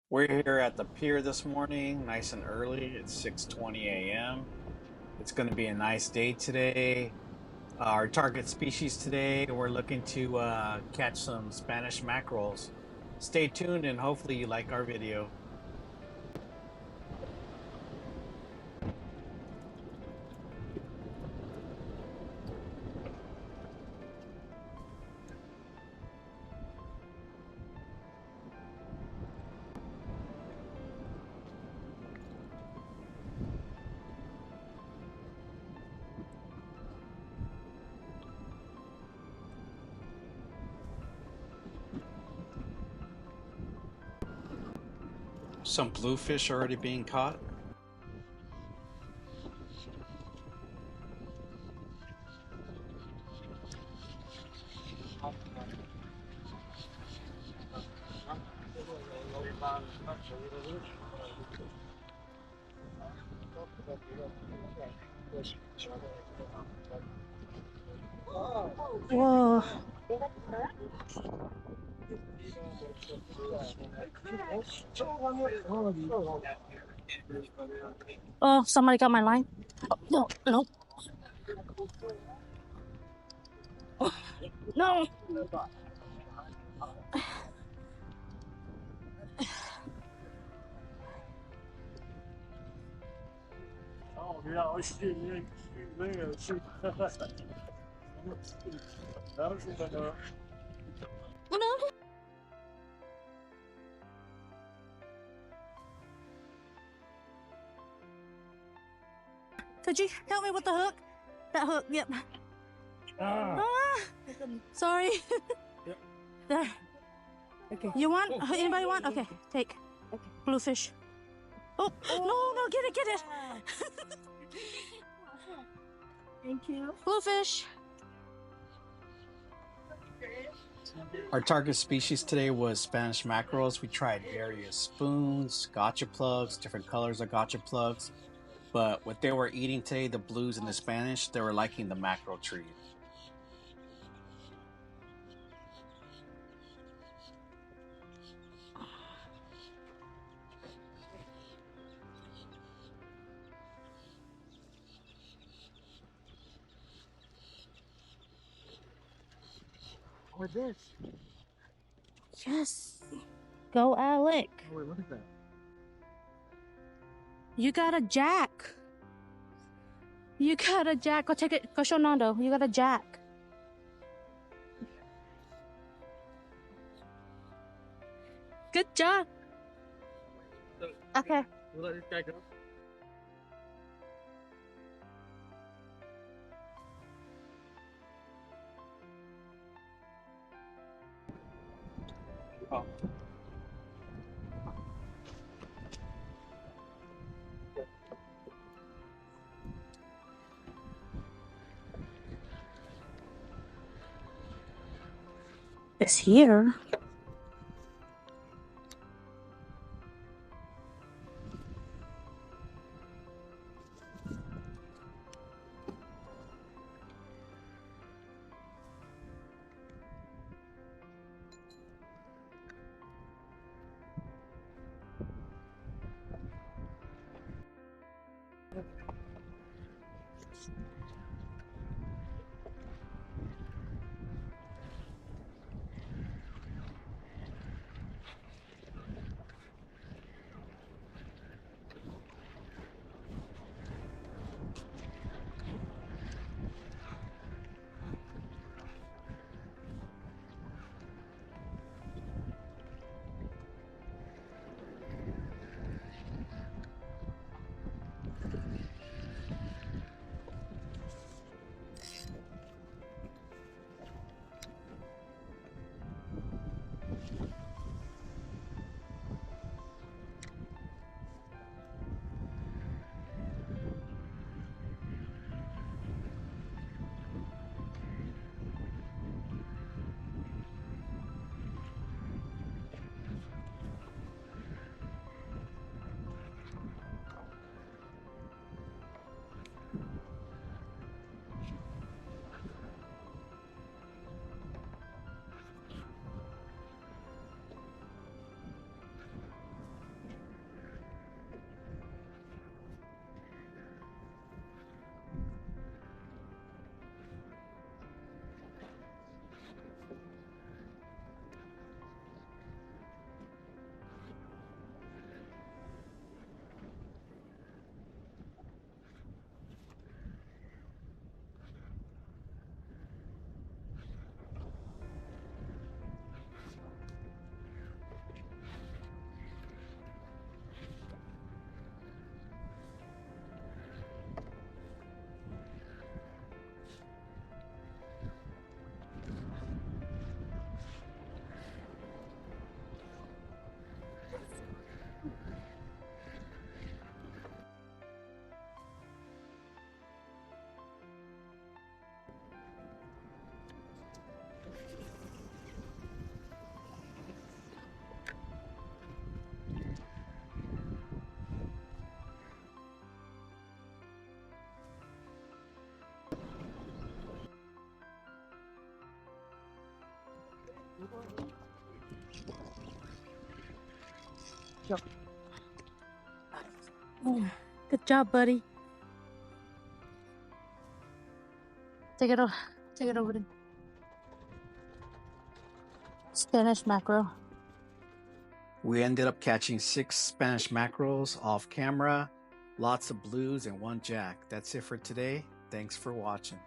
We're here at the pier this morning, nice and early. It's 6:20 a.m. It's going to be a nice day today. Our target species today, we're looking to catch some Spanish mackerels. Stay tuned and hopefully you like our video. Some bluefish already being caught. Whoa. Oh, somebody got my line. Oh, no, no, no. No. Could you help me with the hook? That hook, yep. Ah, sorry. There. Okay. You want? Anybody want? Okay, take. Bluefish. Oh, no, get it. Thank you. Bluefish. Our target species today was Spanish mackerels. We tried various spoons, gotcha plugs, different colors of gotcha plugs. But what they were eating today, the blues and the Spanish, they were liking the mackerel treat. With this. Yes. Go, Alec. Oh, wait, look at that. You got a jack. Go take it. Go show Nando. You got a jack. Good job. Okay. We'll let this guy go. Oh. It's here. Good job, buddy. Take it over. Take it over there. Spanish mackerel. We ended up catching 6 Spanish mackerels off camera, lots of blues and 1 jack. That's it for today. Thanks for watching.